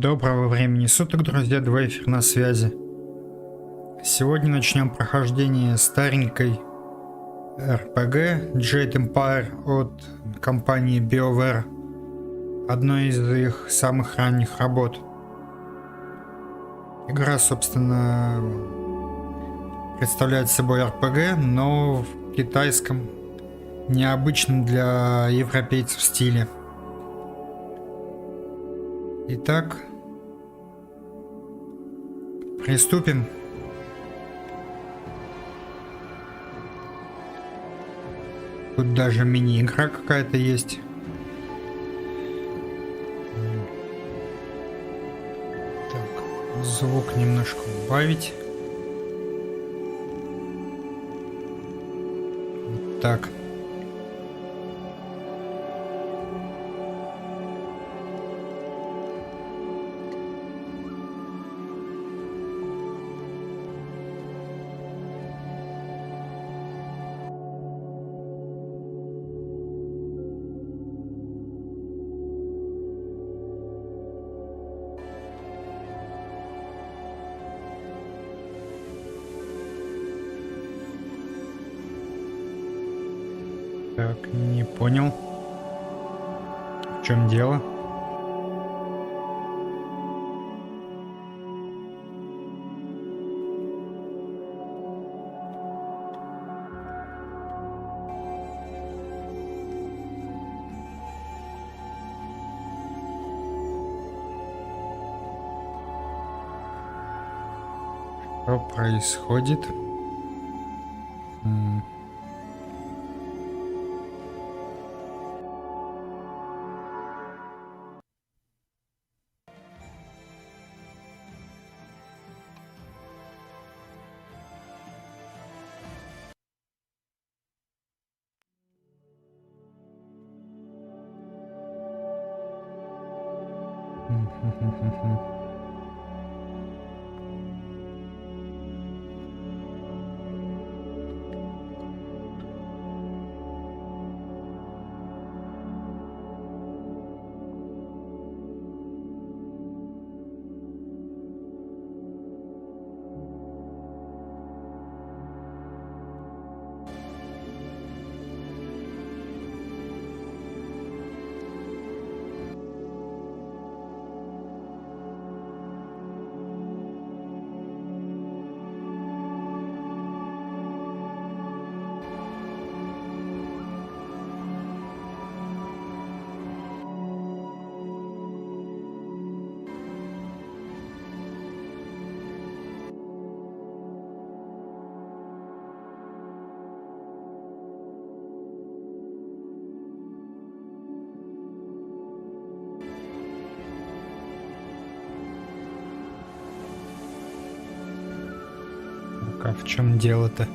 Доброго времени суток, друзья, dWayfer на связи. Сегодня начнем прохождение старенькой RPG Jade Empire от компании Первая, одной из их самых ранних работ. Игра, собственно, представляет собой RPG, но в китайском, необычном для европейцев стиле. Итак, приступим. Тут даже мини-игра какая-то есть. Так, звук немножко убавить. Вот так. Так, не понял, в чем дело. Что происходит? А в чем дело-то?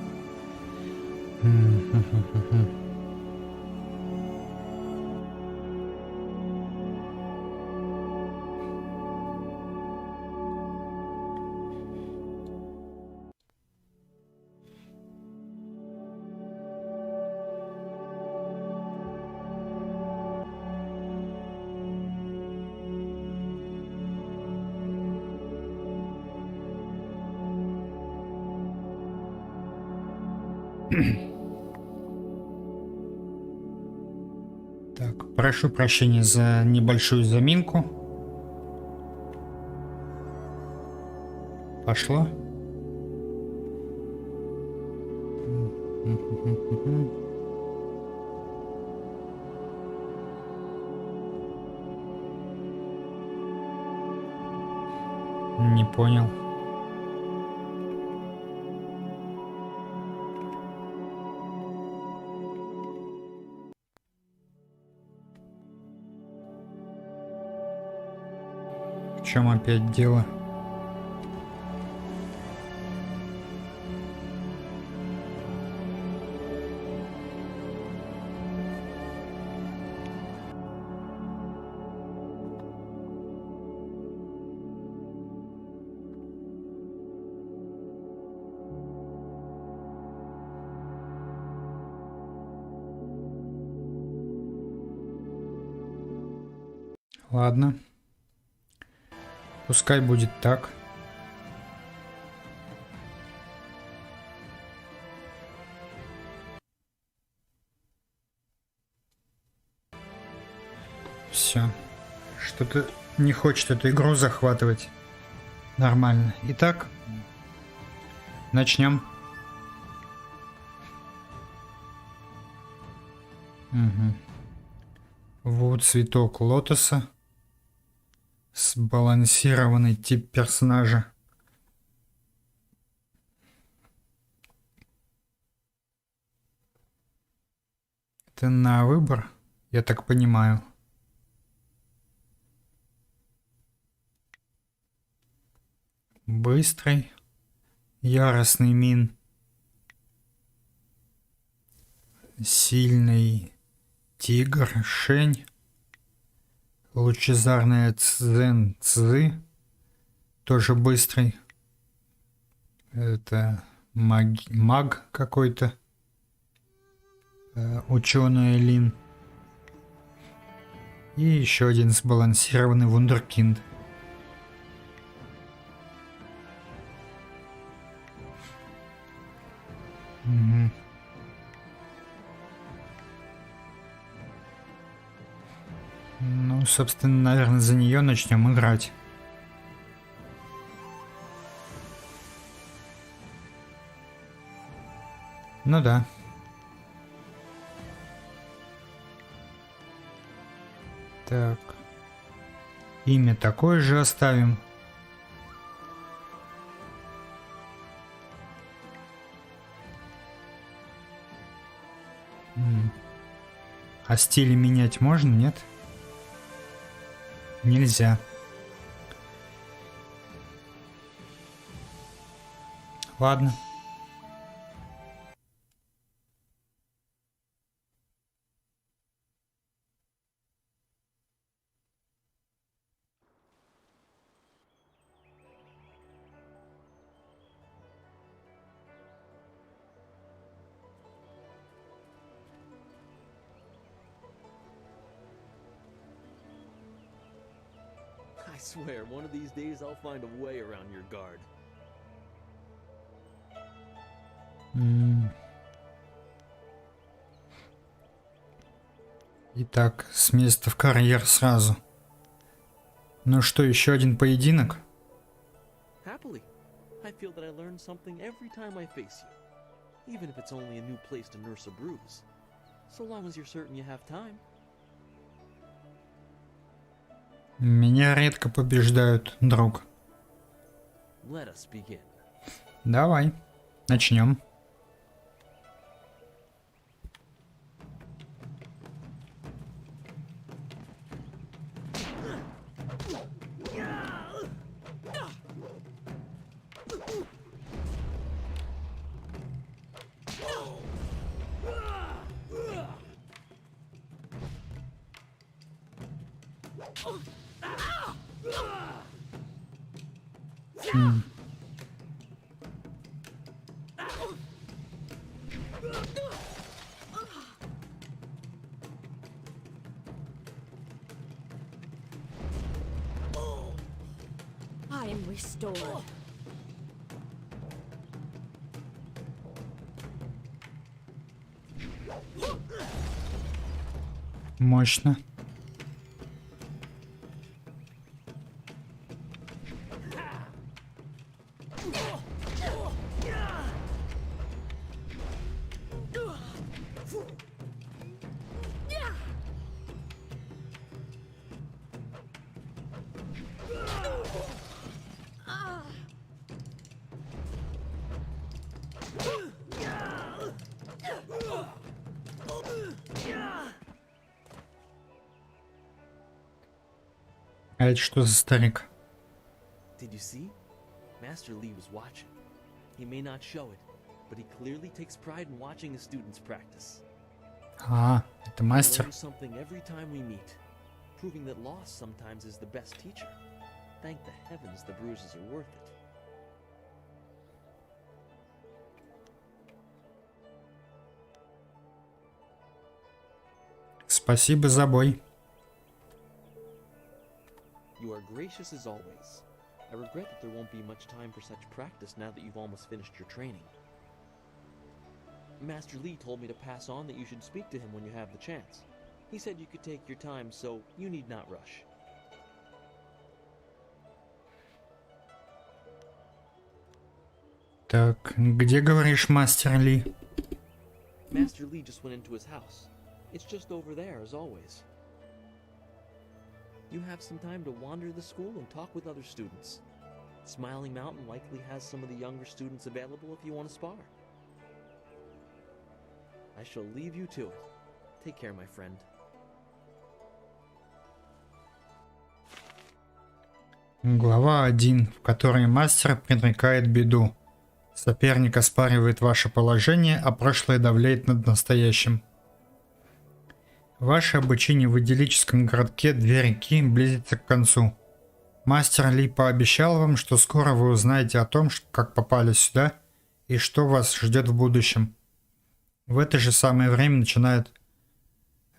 Так, прошу прощения за небольшую заминку. Пошло. Не понял. В чем опять дело? Ладно. Пускай будет так. Все. Что-то не хочет эту игру захватывать. Нормально. Итак, начнем. Угу. Вот цветок лотоса. Сбалансированный тип персонажа. Это на выбор, я так понимаю. Быстрый, яростный мин, сильный тигр, шень, лучезарная цзэн цзы, тоже быстрый. Это маг какой-то, ученый Лин. И еще один сбалансированный вундеркинд. Угу. Ну, собственно, наверное, за нее начнем играть. Ну да. Так. Имя такое же оставим. А стили менять можно, нет? Нельзя. Ладно. I swear, one of these days I'll find a way around your guard. Итак, с места в карьер сразу. Ну что, еще один поединок? Happily, I feel that I learn something every time I face you, even if it's only a new place to nurse a bruise. So long as you're certain you have time. Меня редко побеждают, друг. Let us begin. Давай, начнем. I am restored. Мощно. А это что за старик? Did you see? Master Lee was watching. He may not show it, but he clearly takes pride in watching his students practice. А, это мастер. Learn something every time we meet, proving that loss sometimes is the best teacher. Thank the heavens the bruises are worth it. Спасибо за бой. You are gracious as always. I regret that there won't be much time for such practice now that you've almost finished your training. Master Lee told me to pass on that you should speak to him when you have the chance. He said you could take your time, so you need not rush. Так, где, говоришь, мастер Ли? Master Lee just went into his house. It's just over there, as always. You have some time to wander the school and talk with other students. Smiling Mountain likely has some of the younger students available if you want to spar. I shall leave you to it. Take care, my friend. Глава 1, в которой мастер предрекает беду. Соперник оспаривает ваше положение, а прошлое давляет над настоящим. Ваше обучение в идиллическом городке Две реки близится к концу. Мастер Ли пообещал вам, что скоро вы узнаете о том, как попали сюда и что вас ждет в будущем. В это же самое время начинают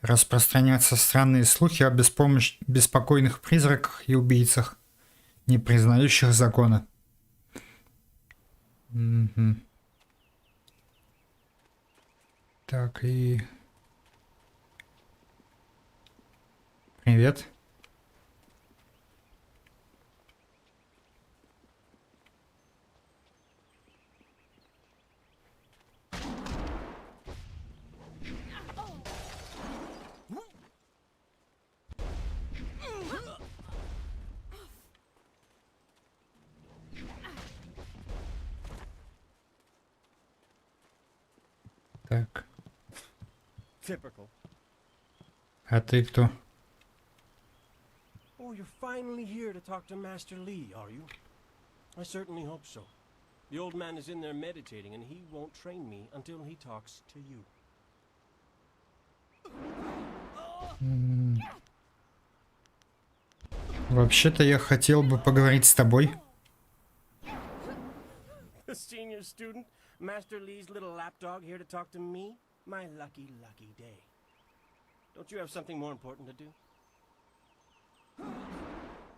распространяться странные слухи о беспокойных призраках и убийцах, не признающих закона. Угу. Так, и... Привет. Так. Typical. А ты кто? Oh, you're finally here to talk to Master Lee, are you? I certainly hope so. The old man is in there meditating, and he won't train me until he talks to you. Вообще-то я хотел бы поговорить с тобой. The senior student, Master Lee's little lapdog here to talk to me? My lucky, lucky day. Don't you have something more important to do?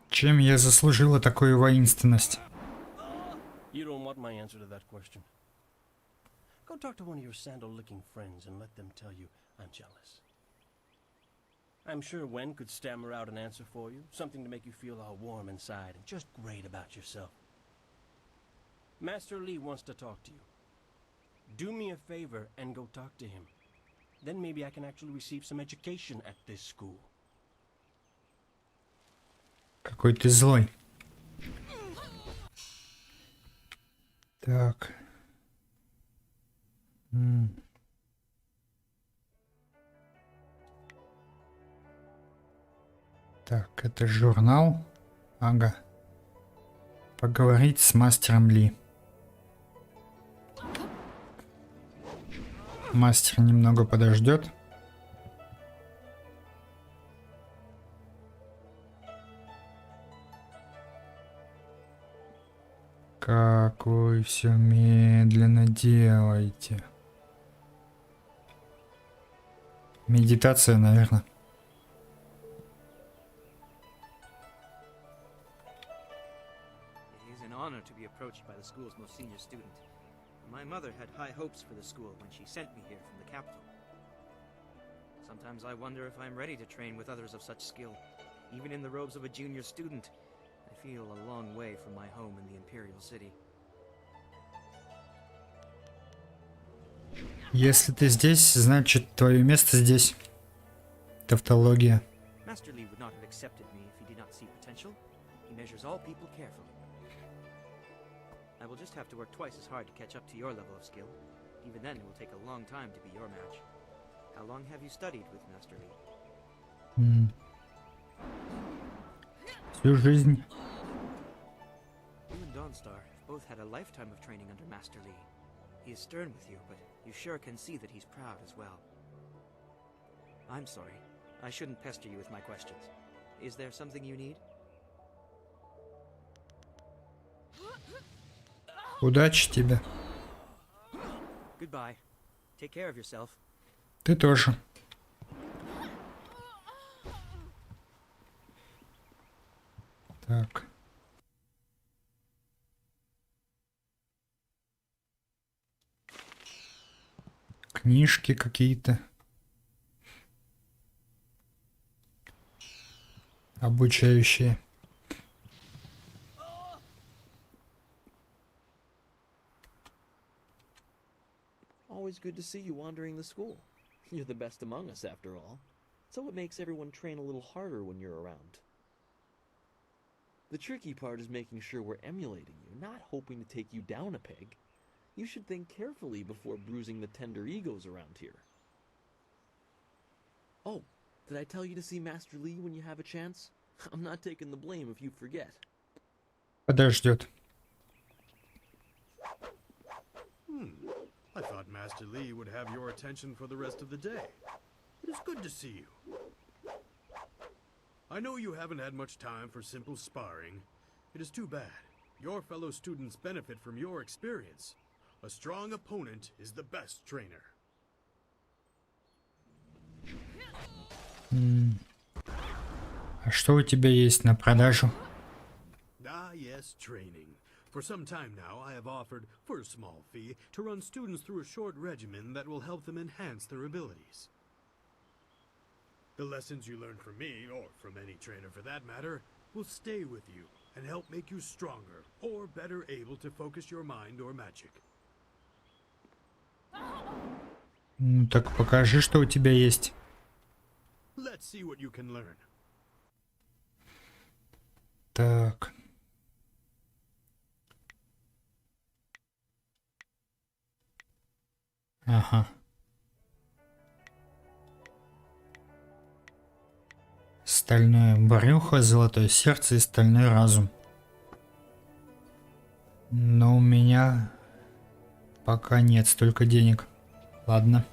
Чем я заслужила такую воинственность? You don't want my answer to that question. Go talk to one of your sandal-licking friends and let them tell you I'm jealous. I'm sure Wen could stammer out an answer for you, something to make you feel all warm inside and just great about yourself. Master Lee wants to talk to you. Do me a favor and go talk to him. Then maybe I can actually receive some education at this school. Какой ты злой. Так. Так, это журнал. Ага. Поговорить с мастером Ли. Мастер немного подождет. Как вы все медленно делаете. Медитация, наверное. It is an honor to be approached by the school's most senior student. My mother had high hopes for the school when she sent me here from the capital. Sometimes I wonder if I'm ready to train with others of such skill. Even in the robes of a junior student, I feel a long way from my home in the Imperial City. Если ты здесь, значит твое место здесь. Тавтология. Master Lee would not have accepted me if he did not see potential. He measures all people carefully. I will just have to work twice as hard to catch up to your level of skill. Even then, it will take a long time to be your match. How long have you studied with Master Lee? Всю жизнь. You and Dawnstar have both had a lifetime of training under Master Lee. He is stern with you, but you sure can see that he's proud as well. I'm sorry. I shouldn't pester you with my questions. Is there something you need? Удачи тебе. Goodbye. Take care of yourself. Ты тоже. Так. Книжки какие-то. Обучающие. Always good to see you wandering the school. You're the best among us, after all. So it makes everyone train a little harder when you're around. The tricky part is making sure we're emulating you, not hoping to take you down a peg. You should think carefully before bruising the tender egos around here. Oh, did I tell you to see Master Lee when you have a chance? I'm not taking the blame if you forget. Подождет. I thought Master Lee would have your attention for the rest of the day. It is good to see you. I know you haven't had much time for simple sparring. It is too bad. Your fellow students benefit from your experience. A strong opponent is the best trainer. А что у тебя есть на продажу? Ah, yes, training. For some time now, I have offered, for a small fee, to run students through a short regimen that will help them enhance their abilities. The lessons you learn from me, or from any trainer for that matter, will stay with you and help make you stronger or better able to focus your mind or magic. Ну так покажи, что у тебя есть. Let's see what you can learn. Так. Ага. Стальное брюхо, золотое сердце и стальной разум. Но у меня пока нет столько денег. Ладно.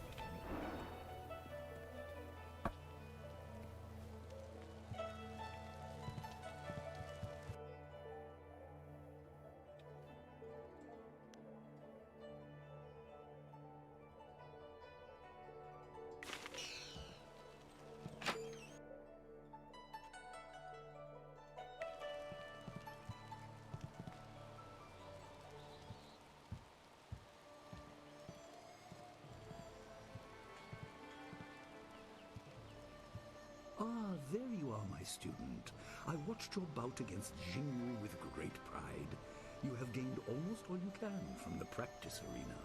Ah, there you are, my student. I watched your bout against Jingyu with great pride. You have gained almost all you can from the practice arena.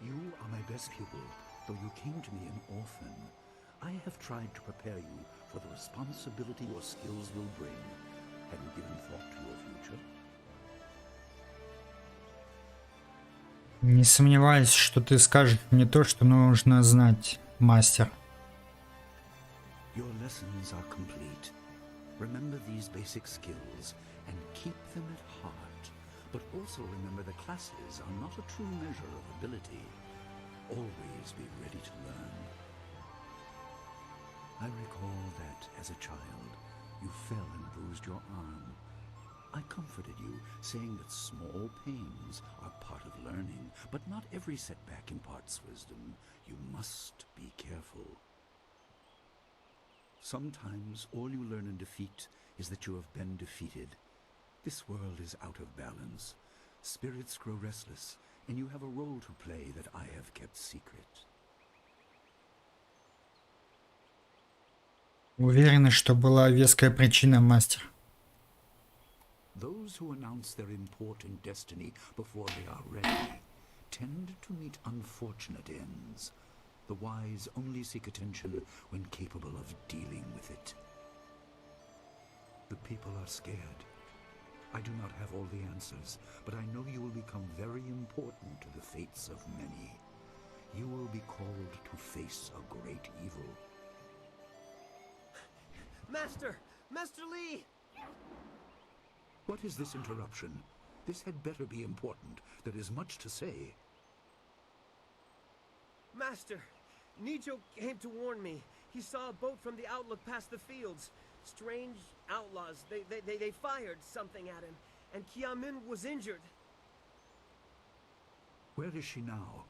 You are my best pupil, though you came to me an orphan. I have tried to prepare you for the responsibility your skills will bring. Have you given thought to your future? Не сомневаюсь, что ты скажешь мне то, что нужно знать, мастер. Your lessons are complete. Remember these basic skills and keep them at heart. But also remember that classes are not a true measure of ability. Always be ready to learn. I recall that, as a child, you fell and bruised your arm. I comforted you, saying that small pains are part of learning, but not every setback imparts wisdom. You must be careful. Sometimes all you learn in defeat is that you have been defeated. This world is out of balance. Spirits grow restless, and you have a role to play that I have kept secret. Уверена, что была веская причина, мастер. Those who announce their important destiny before they are ready tend to meet unfortunate ends. The wise only seek attention when capable of dealing with it. The people are scared. I do not have all the answers, but I know you will become very important to the fates of many. You will be called to face a great evil. Master! Master Lee! What is this interruption? This had better be important. There is much to say. Master! Nijo came to warn me. He saw a boat from the outlook past the fields. Strange outlaws. They fired something at him. And Kiamin was injured. Where is she now?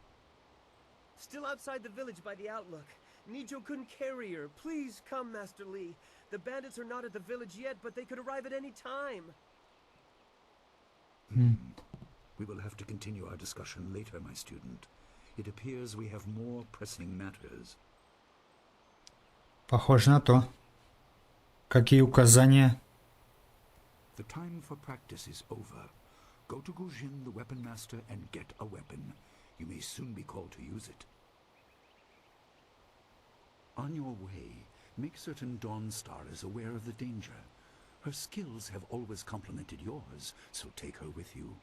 Still outside the village by the outlook. Nijo couldn't carry her. Please come, Master Lee. The bandits are not at the village yet, but they could arrive at any time. We will have to continue our discussion later, my student. It appears we have more pressing matters. Похоже на то. Какие указания? The time for practice is over. Go to Gujin, the weapon master, and get a weapon. You may soon be called to use it. On your way, make certain Dawnstar is aware of the danger. Her skills have always complemented yours, so take her with you.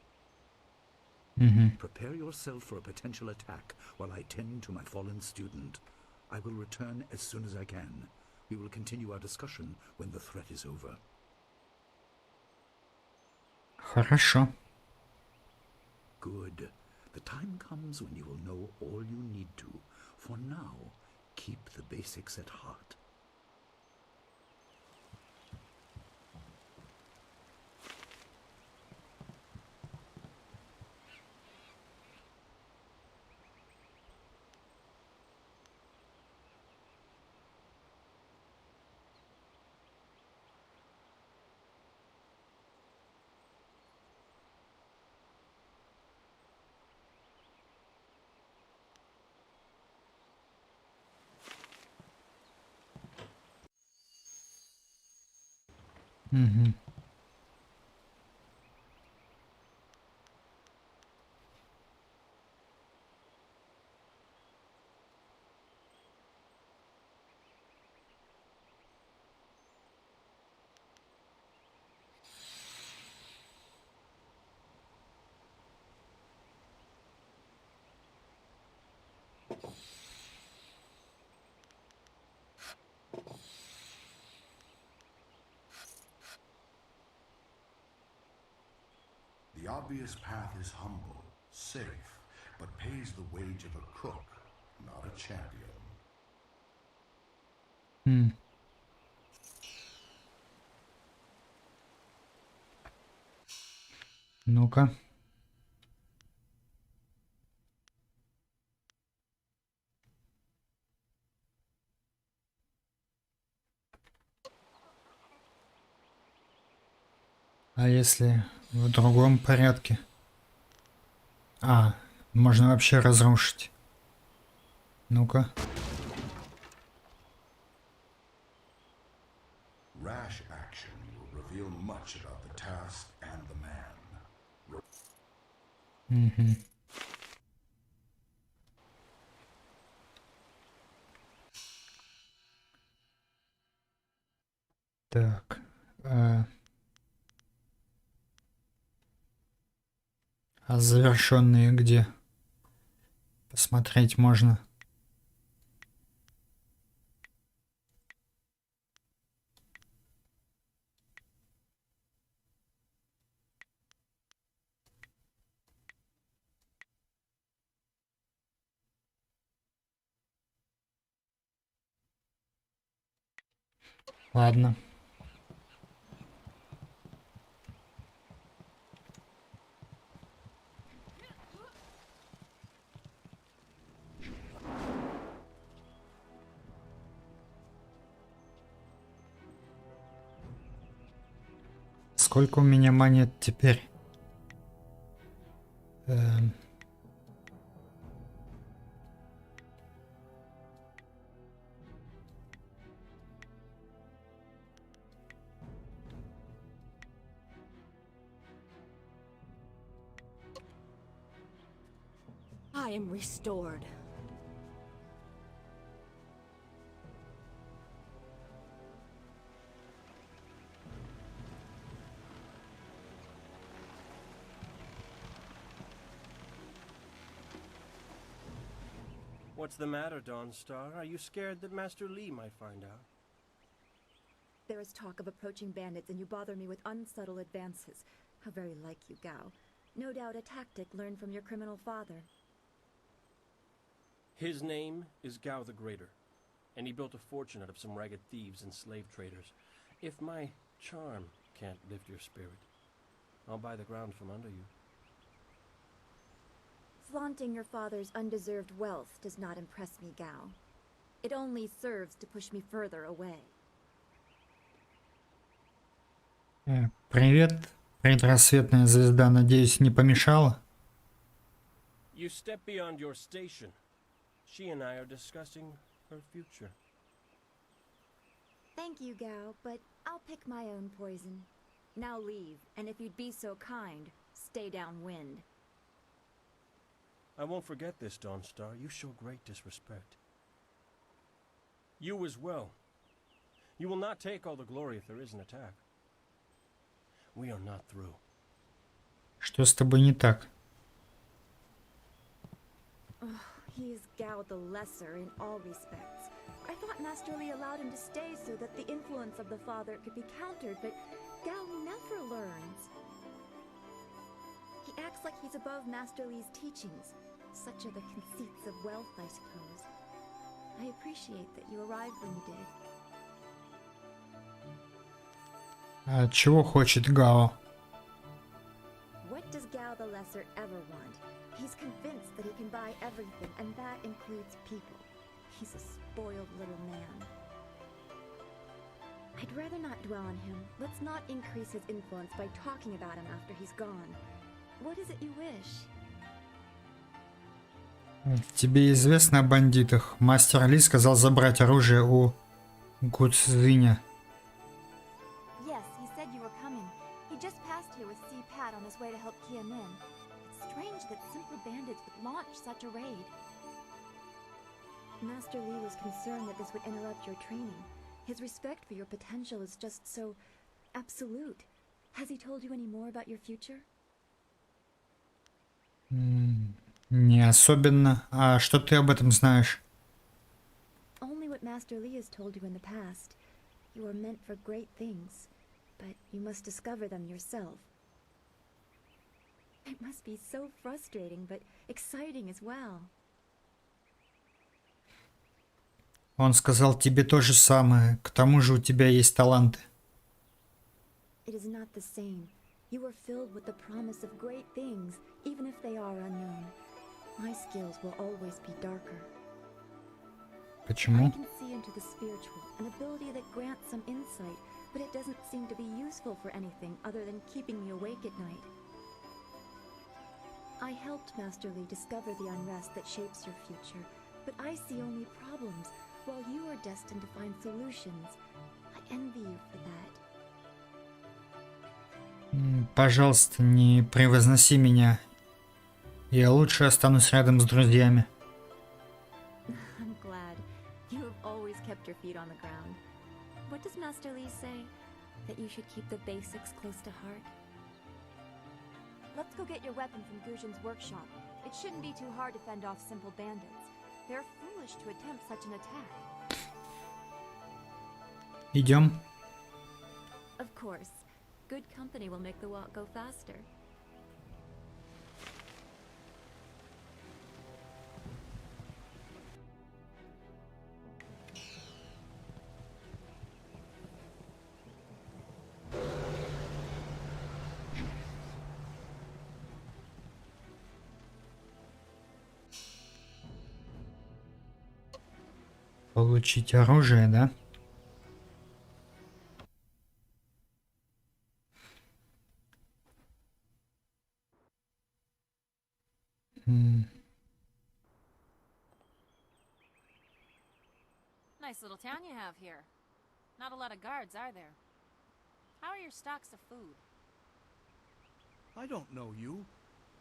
Prepare yourself for a potential attack while I tend to my fallen student. I will return as soon as I can. We will continue our discussion when the threat is over. Хорошо. Good. The time comes when you will know all you need to. For now, keep the basics at heart. Угу. The obvious path is humble, safe, but pays the wage of a crook, not a champion. Ну-ка. А если в другом порядке? А, можно вообще разрушить. Ну-ка. Rash action will reveal much about the task and the man. Угу. Так. А завершенные где? Посмотреть можно. Ладно. Сколько у меня монет теперь? I am restored. What's the matter, Dawnstar? Are you scared that Master Lee might find out? There is talk of approaching bandits, and you bother me with unsubtle advances. How very like you, Gao. No doubt a tactic learned from your criminal father. His name is Gao the Greater, and he built a fortune out of some ragged thieves and slave traders. If my charm can't lift your spirit, I'll buy the ground from under you. Flaunting your father's undeserved wealth does not impress me, Gao. It only serves to push me further away. Привет, предрассветная звезда, надеюсь, не помешала? You step beyond your station. She and I are discussing her future. Thank you, Gao, but I'll pick my own poison. Now leave, and if you'd be so kind, stay downwind. I won't forget this, Dawnstar. You show great disrespect. You as well. You will not take all the glory if there is an attack. We are not through. Что с тобой не так? He is Gao the Lesser in all respects. I thought Master Li allowed him to stay so that the influence of the father could be countered, but Gao never learns. He acts like he's above Master Li's teachings. Such are the conceits of wealth, I suppose. I appreciate that you arrived when you did. А чего хочет Гао? What does Gao the Lesser ever want? He's convinced that he can buy everything, and that includes people. He's a spoiled little man. I'd rather not dwell on him. Let's not increase his influence by talking about him after he's gone. What is it you wish? Тебе известно о бандитах? Мастер Ли сказал забрать оружие у Гуцзиня. Yes, he said you were coming. He just passed here with Si Pat on his way to help Qianin. It's strange that simple bandits would launch such a raid. Master Li was concerned that this would interrupt your training. His respect for your potential is just so absolute. Has he told you any more about your future? Не особенно. А что ты об этом знаешь? Only what Master Li has told you in the past. You are meant for great things, but you must discover them yourself. It must be so frustrating, but exciting as well. Он сказал тебе то же самое. К тому же у тебя есть таланты. It is not the same. You are filled with the promise of great things, even if they are unknown. My skills will always be darker. Почему? I can see into the spiritual, an ability that grants some insight, but it doesn't seem to be useful for anything other than keeping me awake at night. I helped Master Li discover the unrest that shapes your future, but I see only problems, while you are destined to find solutions. I envy you for that. Пожалуйста, не превозноси меня. Я лучше останусь рядом с друзьями. I'm glad. You have always kept your feet on the ground. What does Master Li say? That you should keep the basics close to heart? Let's go get your weapon from Guzhin's workshop. It shouldn't be too hard to fend off simple bandits. They're foolish to attempt such an attack. Идем. Of course. Good company will make the walk go faster. Получить оружие, да? Nice little town you have here. Not a lot of guards, are there? How are your stocks of food? I don't know you.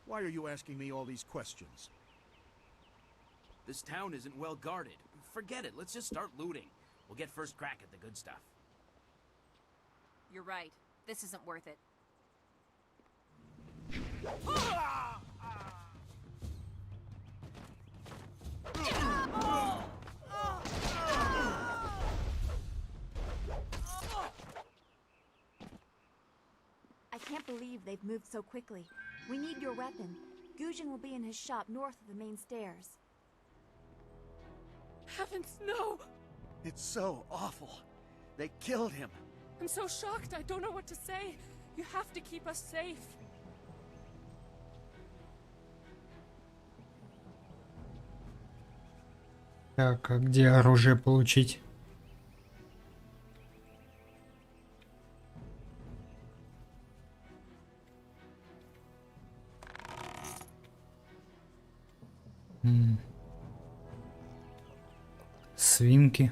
Why are you asking me all these questions? This town isn't well guarded. Forget it, let's just start looting. We'll get first crack at the good stuff. You're right. This isn't worth it. I can't believe they've moved so quickly. We need your weapon. Guzhin will be in his shop north of the main stairs. Heavens, no! It's so awful. They killed him. I'm so shocked, I don't know what to say. You have to keep us safe. Так, а где оружие получить? Свинки.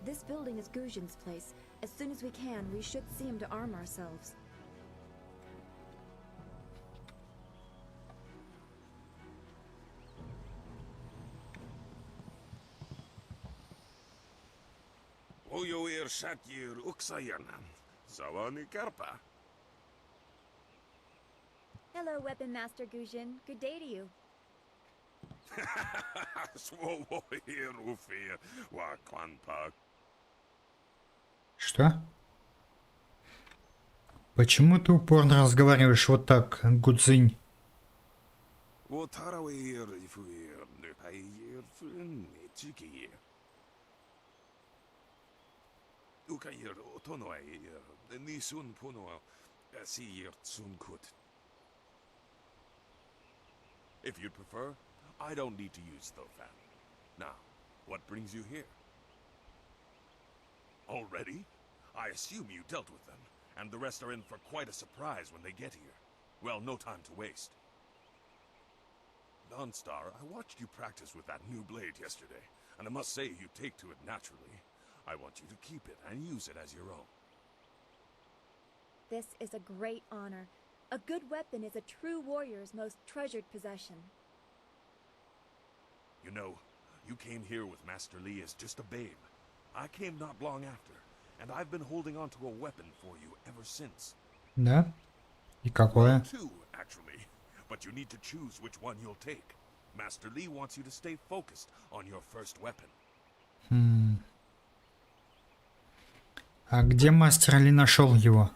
This building is Guzhin's place. As soon as we can, we should see him to arm ourselves. Ujuir Shakir Uksayanan. Zawani Karpa. Hello, Weapon Master Guzhin. Good day to you. Swoir Ufir Wakwanpa. Что? Почему ты упорно разговариваешь вот так, Гудзинь? Утаrawir Fuir Nepayir Chiki. Ukayir Otonoir Nisun Puno Asir Tsunkut. If you'd prefer, I don't need to use Thofan. Now, what brings you here? Already? I assume you dealt with them, and the rest are in for quite a surprise when they get here. Well, no time to waste. Dawnstar, I watched you practice with that new blade yesterday, and I must say you take to it naturally. I want you to keep it and use it as your own. This is a great honor. A good weapon is a true warrior's most treasured possession. You know, you came here with Master Li as just a babe. I came not long after, and I've been holding on to a weapon for you ever since. Да? И какое? Two, actually. But you need to choose which one you'll take. Master Li wants you to stay focused on your first weapon. А где мастер Ли нашел его?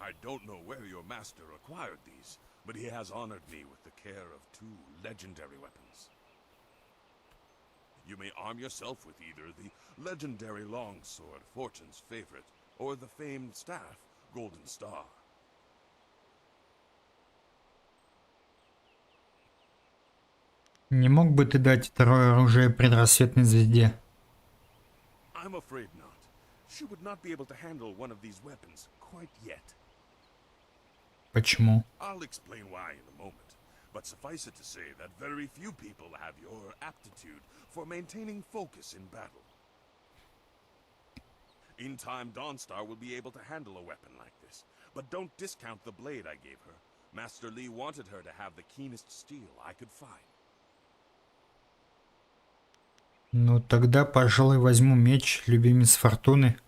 I don't know where your master acquired these, but he has honored me with the care of two legendary weapons. You may arm yourself with either the legendary longsword, Fortune's favorite, or the famed staff, Golden Star. Не мог бы ты дать второе оружие предрассветной звезде? I'm afraid not. She would not be able to handle one of these weapons quite yet. Почему? I'll explain why in a moment, but suffice it to say that very few people have your aptitude for maintaining focus in battle. In time, Dawnstar will be able to handle a weapon like this, but don't discount the blade I gave her. Master Li wanted her to have the keenest steel I could find. Ну тогда, пожалуй, возьму меч, любимец Фортуны.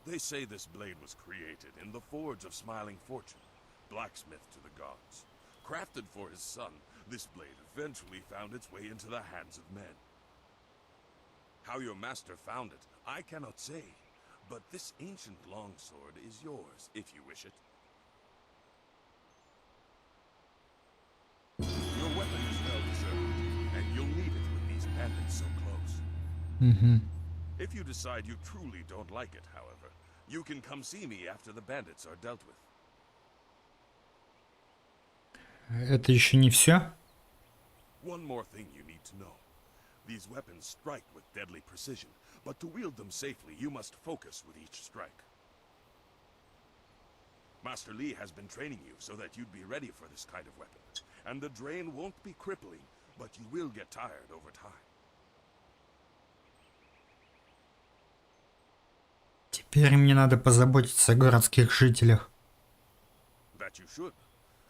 They say this blade was created in the forge of Smiling Fortune, blacksmith to the gods. Crafted for his son, this blade eventually found its way into the hands of men. How your master found it, I cannot say, but this ancient longsword is yours, if you wish it. Your weapon is well deserved, and you'll need it with these bandits so close. If you decide you truly don't like it, however, you can come see me after the bandits are dealt with. Это еще не все? One more thing you need to know. These weapons strike with deadly precision, but to wield them safely, you must focus with each strike. Master Li has been training you so that you'd be ready for this kind of weapon, and the drain won't be crippling, but you will get tired over time. Теперь мне надо позаботиться о городских жителях. That you should.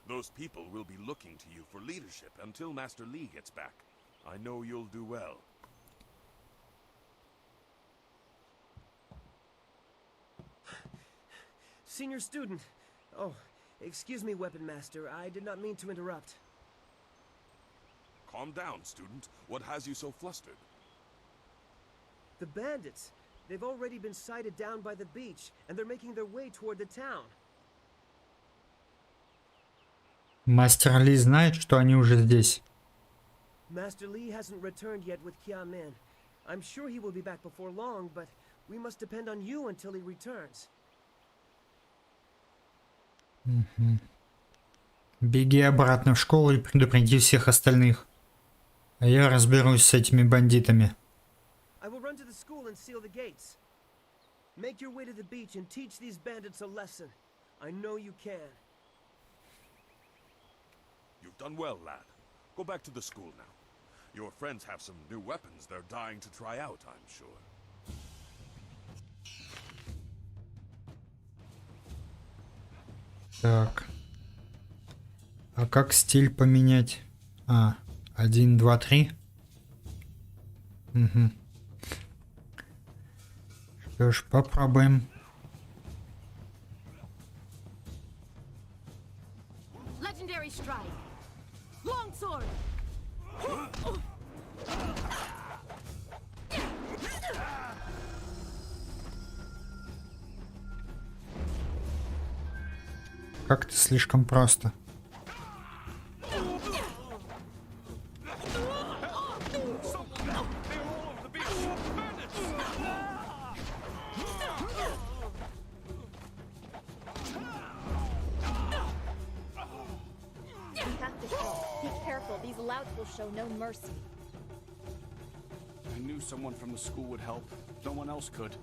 Those people will be looking to you for leadership until Master Li gets back. I know you'll do well. Senior student. Oh, excuse me, Weapon Master. I did not mean to interrupt. Calm down, student. What has you so flustered? The bandits. They've already been sighted down by the beach, and they're making their way toward the town. Мастер Ли знает, что они уже здесь. Master Li hasn't returned yet with Kia Min. I'm sure he will be back before long, but we must depend on you until he returns. Беги обратно в школу и предупреди всех остальных. А я разберусь с этими бандитами. I will run to the school and seal the gates. Make your way to the beach and teach these bandits a lesson. I know you can. You've done well, lad. Go back to the school now. Your friends have some new weapons they're dying to try out, I'm sure. Так. А как стиль поменять? 1, 2, 3. Угу. Что ж, попробуем. Legendary strike. Long sword. Как-то слишком просто. Show no mercy. I knew someone from the school would help. No one else could.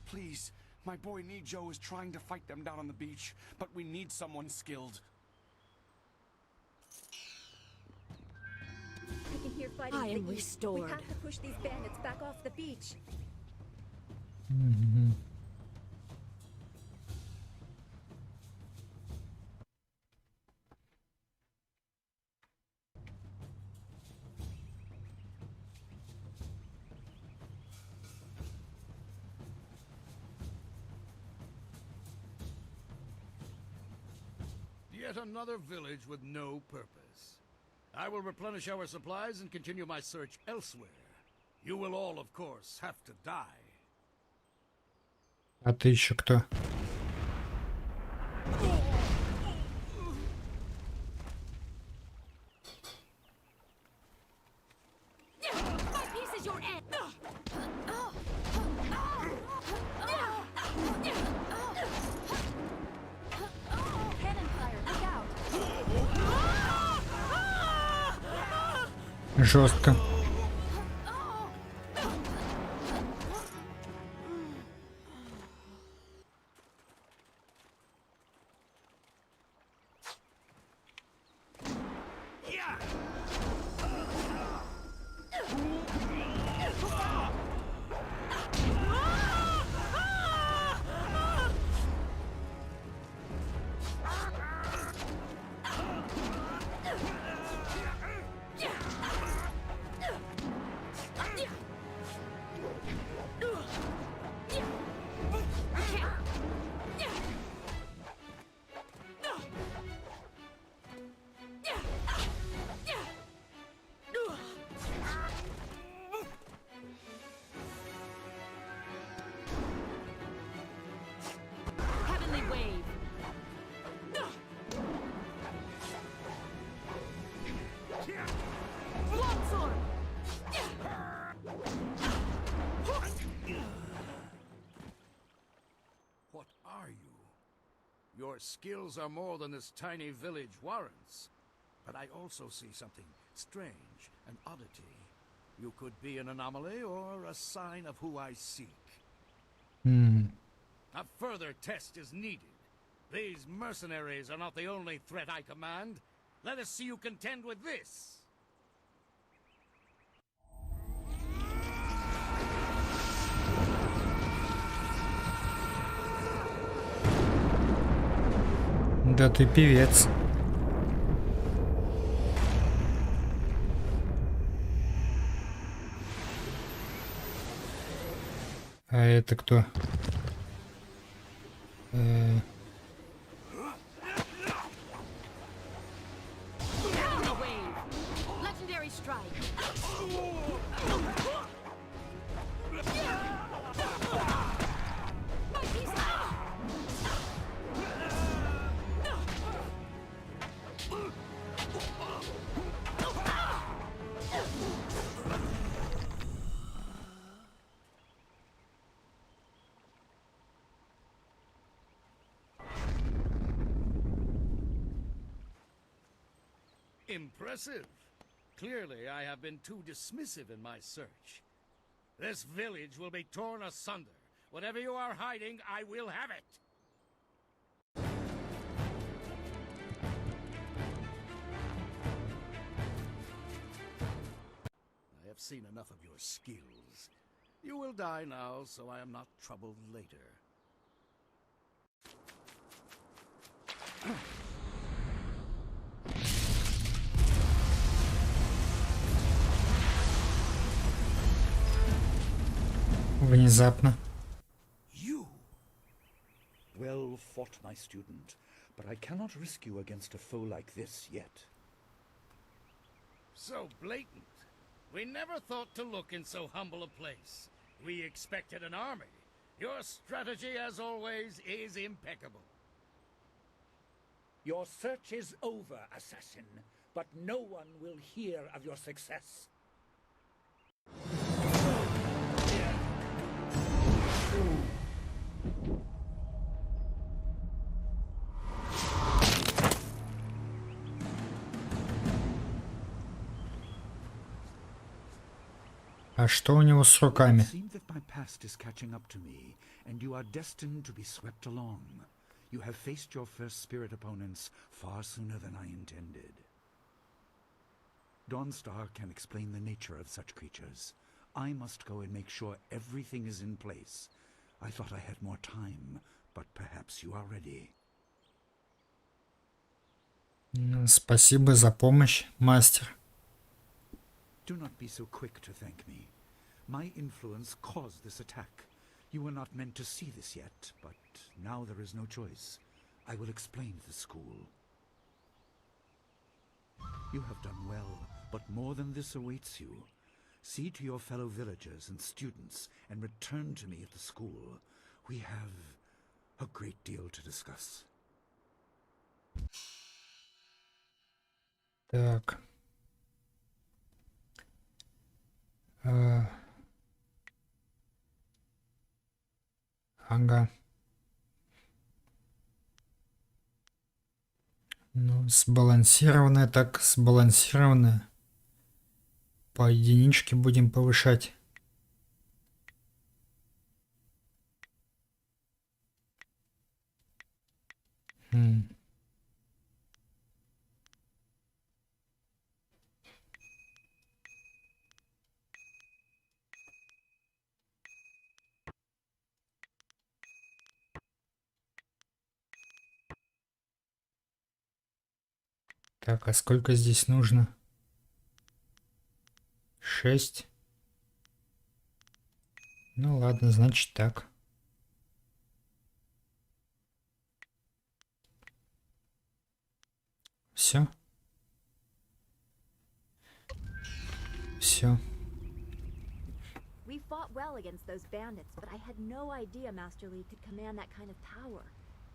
Please, my boy Nijo is trying to fight them down on the beach, but we need someone skilled. We can hear fighting. I am restored. We have to push these bandits back off the beach. Mm-hmm. Yet another village with no purpose. I will replenish our supplies and continue my search elsewhere. You will all, of course, have to die. А ты еще кто? Жестко. What are you? Your skills are more than this tiny village warrants. But I also see something strange, an oddity. You could be an anomaly or a sign of who I seek. A further test is needed. These mercenaries are not the only threat I command. Let us see you contend with this. Да ты певец. А это кто? Impressive. Clearly, I have been too dismissive in my search. This village will be torn asunder. Whatever you are hiding, I will have it. seen enough of your skills. You will die now, so I am not troubled later. Внезапно. You! Well fought, my student, but I cannot risk you against a foe like this yet. So blatant. We never thought to look in so humble a place. We expected an army. Your strategy, as always, is impeccable. Your search is over, assassin, but no one will hear of your success. А что у него с руками? It seems that my past is catching up to me, and you are destined to be swept along. You have faced your first spirit opponents far sooner than I intended. Dawnstar can explain the nature of such creatures. I must go and make sure everything is in place. I thought I had more time, but perhaps you are ready. Спасибо за помощь, мастер. Do not be so quick to thank me. My influence caused this attack. You were not meant to see this yet, but now there is no choice. I will explain the school. You have done well, but more than this awaits you. See to your fellow villagers and students and return to me at the school. We have a great deal to discuss. Так. Ага. Ну, сбалансированное, так сбалансированное. По единичке будем повышать. Так, а сколько здесь нужно? 6. Ну ладно, значит так. Все. Все. We fought well against those bandits, but I had no idea Master Li could command that kind of power.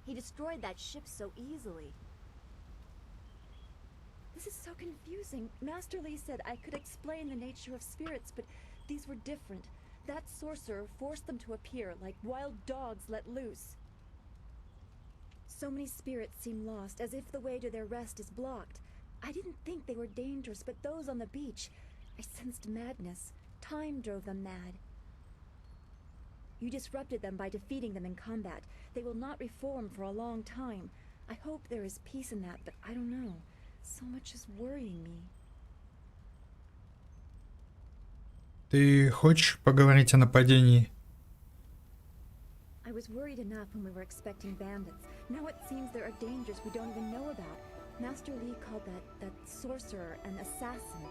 He destroyed that ship so easily. This is so confusing. Master Li said I could explain the nature of spirits, but these were different. That sorcerer forced them to appear like wild dogs let loose. So many spirits seem lost, as if the way to their rest is blocked. I didn't think they were dangerous, but those on the beach, I sensed madness. Time drove them mad. You disrupted them by defeating them in combat. They will not reform for a long time. I hope there is peace in that, but I don't know. So much is worrying me. Ты хочешь поговорить о нападении? I was worried enough when we were expecting bandits. Now it seems there are dangers we don't even know about. Master Li called that sorcerer an assassin.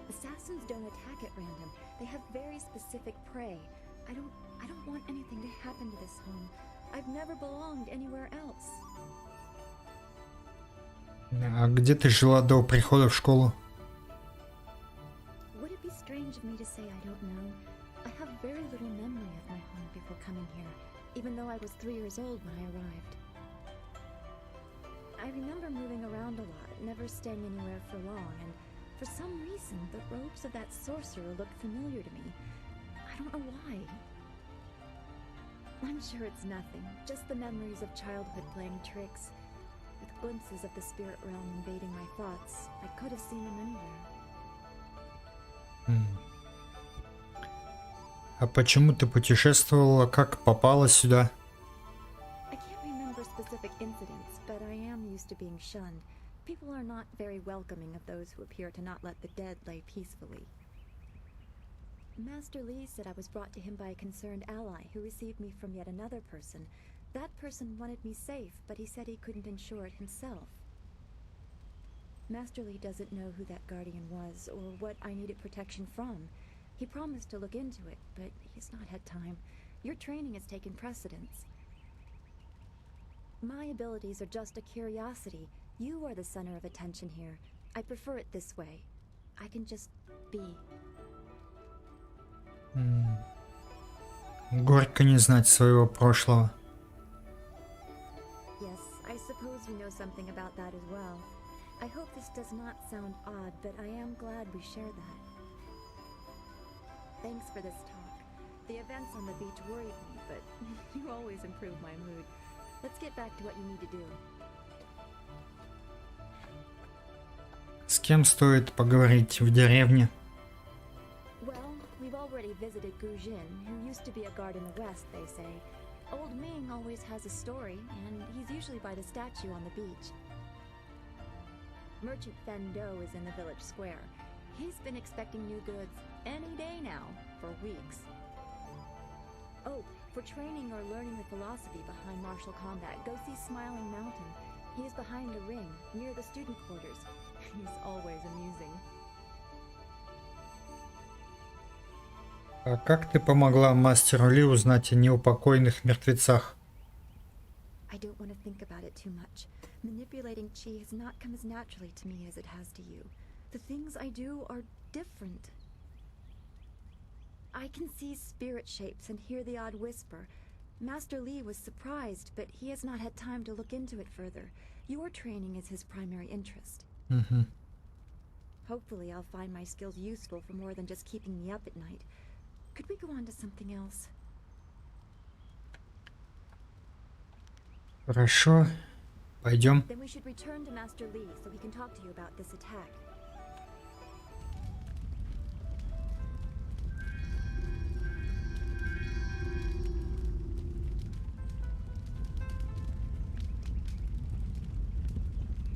Assassins don't attack at random. They have very specific prey. I don't want anything to happen to this home. I've never belonged anywhere else. А где ты жила до прихода в школу? Would it be strange of me to say I don't know? I have very little memory of my home before coming here, even though I was 3 years old when I arrived. I remember moving around a lot, never staying anywhere for long, and for some reason, the robes of that sorcerer looked familiar to me. I don't know why. I'm sure it's nothing, just the memories of childhood playing tricks. With glimpses of the spirit realm invading my thoughts, I could have seen them anywhere. А почему ты путешествовала, как попала сюда? I can't remember specific incidents, but I am used to being shunned. People are not very welcoming of those who appear to not let the dead lay peacefully. Master Li said I was brought to him by a concerned ally who received me from yet another person. That person wanted me safe, but he said he couldn't ensure it himself. Master Li doesn't know who that guardian was or what I needed protection from. He promised to look into it, but he's not had time. Your training has taken precedence. My abilities are just a curiosity. You are the center of attention here. I prefer it this way. I can just be. Горько не знать своего прошлого. Yes, I suppose you know something about that as well. I hope this does not sound odd, but I am glad we share that. Thanks for this talk. The events on the beach worried me, but you always improve my mood. Let's get back to what you need to do. С кем стоит поговорить в деревне? Well, we've already visited Gu Jin, who used to be a guard in the west, they say. Old Ming always has a story, and he's usually by the statue on the beach. Merchant Fen Do is in the village square. He's been expecting new goods any day now, for weeks. Oh, for training or learning the philosophy behind martial combat, go see Smiling Mountain. He is behind a ring, near the student quarters. He's always amusing. А как ты помогла мастеру Ли узнать о неупокоенных мертвецах? I don't want to think about it too much. Manipulating chi has not come as naturally to me as it has to you. The things I do are different. I can see spirit shapes and hear the odd whisper. Master Li was surprised, but he has not had time to look into it further. Your training is his primary interest. Hopefully I'll find my skills useful for more than just keeping me up at night. Could we go on to something else? Хорошо, пойдем. Then we should return to Master Li so he can talk to you about this attack.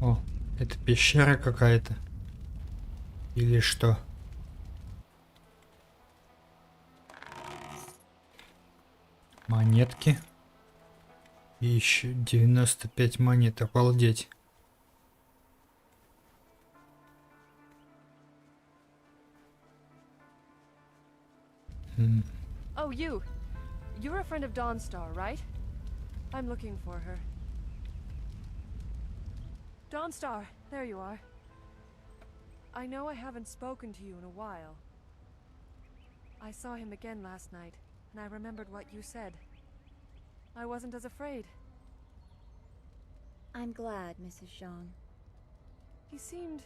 О, это пещера какая-то. Или что? Монетки. И еще 95 монет. Обалдеть. Oh, you. You're a friend of Dawnstar, right? I'm looking for her. Dawnstar, there you are. I know I haven't spoken to you in a while. I saw him again last night, and I remembered what you said. I wasn't as afraid. I'm glad, Mrs. Zhang. He seemed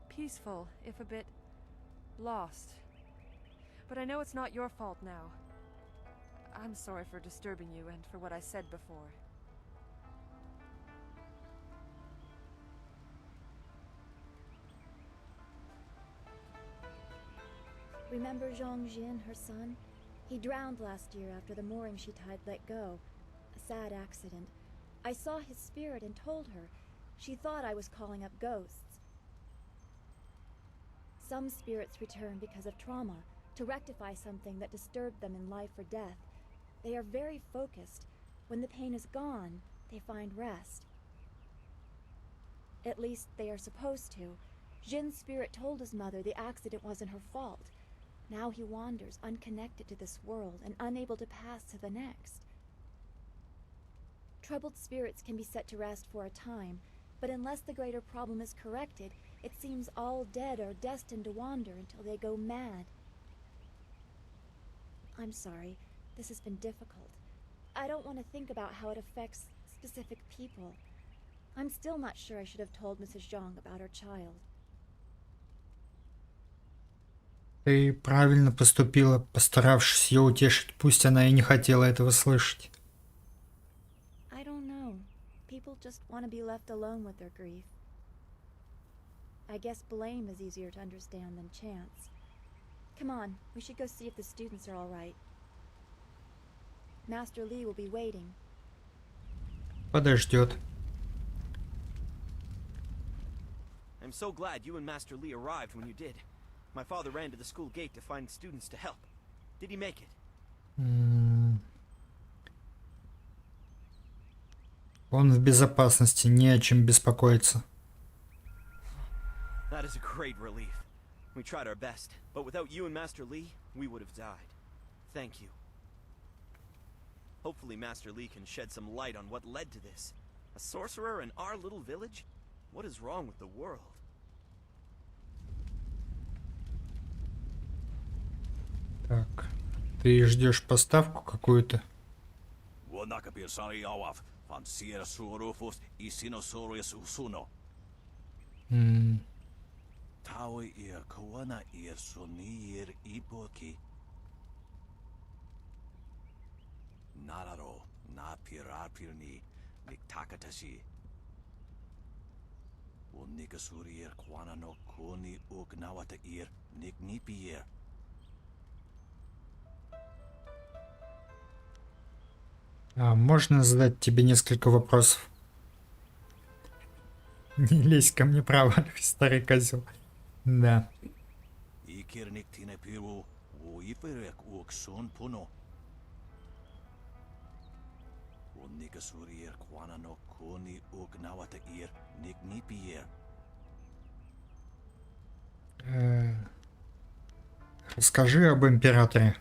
peaceful, if a bit lost. But I know it's not your fault now. I'm sorry for disturbing you and for what I said before. Remember Zhang Jin, her son? He drowned last year after the mooring she tied let go. A sad accident. I saw his spirit and told her. She thought I was calling up ghosts. Some spirits return because of trauma, to rectify something that disturbed them in life or death. They are very focused. When the pain is gone, they find rest. At least they are supposed to. Jin's spirit told his mother the accident wasn't her fault. Now he wanders, unconnected to this world and unable to pass to the next. Troubled spirits can be set to rest for a time, but unless the greater problem is corrected, it seems all dead are destined to wander until they go mad. I'm sorry, this has been difficult. I don't want to think about how it affects specific people. I'm still not sure I should have told Mrs. Zhang about her child. Ты правильно поступила, постаравшись ее утешить, пусть она и не хотела этого слышать. I don't know. People just want to be left alone with their grief. I guess blame is easier to understand than chance. Come on, we should go see if the students are all right. Master Li will be waiting. Подождет. I'm so glad you and Master Lee arrived when you did. My father ran to the school gate to find students to help. Did he make it? Он в безопасности, не о чем беспокоиться. That is a great relief. We tried our best, but without you and Master Lee, we would have died. Thank you. Hopefully Master Lee can shed some light on what led to this. A sorcerer in our little village? What is wrong with the world? Так, ты ждешь поставку какую-то? Можно задать тебе несколько вопросов? Не лезь ко мне, право, старый козел. Да. Расскажи об императоре.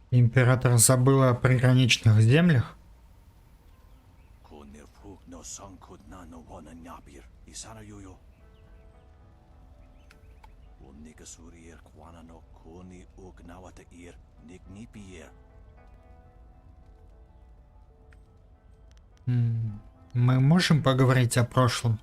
Император забыл о приграничных землях? Мы можем поговорить о прошлом?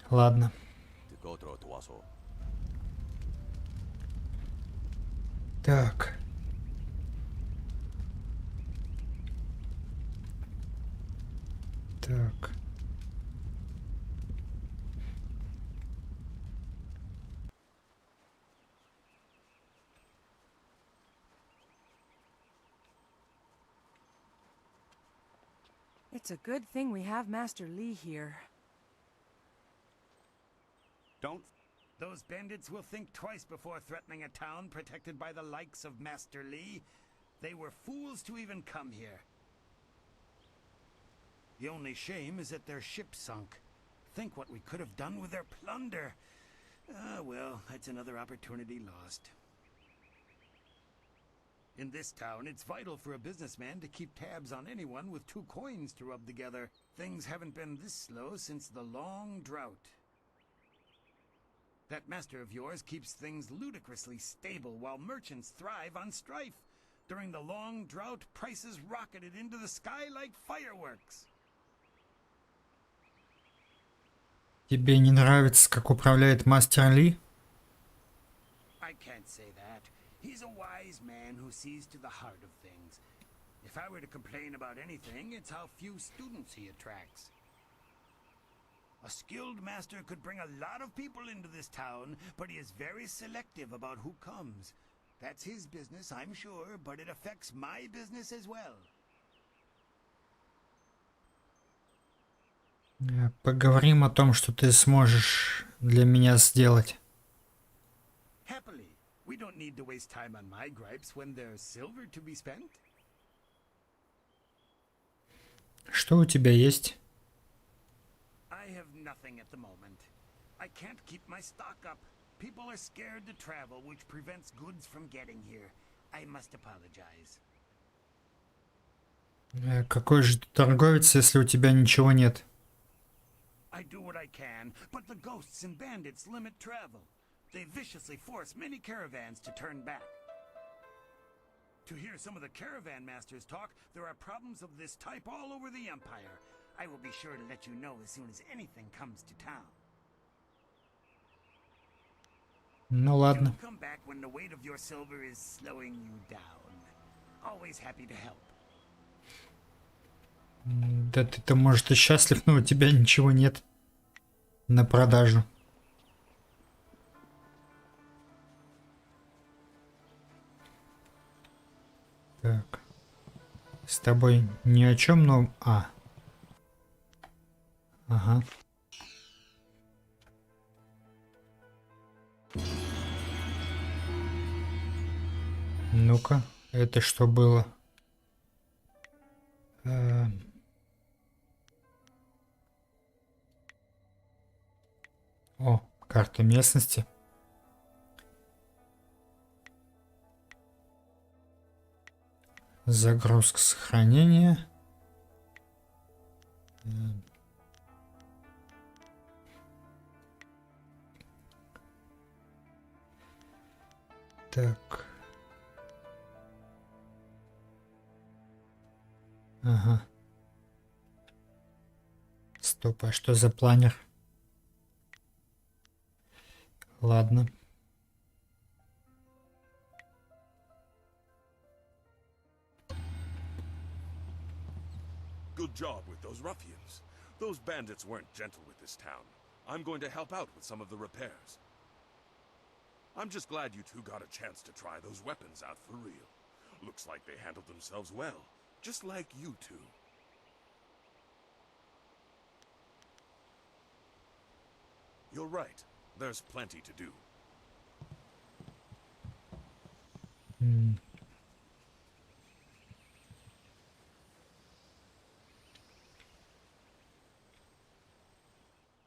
Ладно. Так. Так. It's a good thing we have Master Lee here. Don't. Those bandits will think twice before threatening a town protected by the likes of Master Lee. They were fools to even come here. The only shame is that their ship sunk. Think what we could have done with their plunder. Ah, well, that's another opportunity lost. In this town, it's vital for a businessman to keep tabs on anyone with 2 coins to rub together. Things haven't been this slow since the long drought. That master of yours keeps things ludicrously stable while merchants thrive on strife. During the long drought, prices rocketed into the sky like fireworks. Тебе не нравится, как управляет мастер Ли? I can't say that. He's a wise man who sees to the heart of things. If I were to complain about anything, it's how few students he attracts. A skilled master could bring a lot of people into this town, but he is very selective about who comes. That's his business, I'm sure, but it affects my business as well. Поговорим о том, что ты сможешь для меня сделать. Happily. We don't need to waste time on my gripes when there's silver to be spent. Что у тебя есть? I have nothing at the moment. I can't keep my stock up. People are scared to travel, which prevents goods from getting here. I must apologize. Какой же ты торговец, если у тебя ничего нет? I do what I can, but the ghosts and bandits limit travel. They viciously force many caravans to turn back. To hear some of the caravan masters talk, there are problems of this type all over the Empire. I will be sure to let you know as soon as anything comes to town. Ну ладно. Come back when the weight of your silver is slowing you down. Always happy to help. Да ты-то, может, и счастлив, но у тебя ничего нет на продажу. Так. С тобой ни о чем, но... Ага. Ну-ка, это что было? О, карта местности. Загрузка сохранения. Так. Ага. Стоп, а что за планер? Ладно. Good job with those ruffians. Those bandits weren't gentle with this town. I'm going to help out with some of the repairs. I'm just glad you two got a chance to try those weapons out for real. Looks like they handled themselves well, just like you two. You're right. There's plenty to do.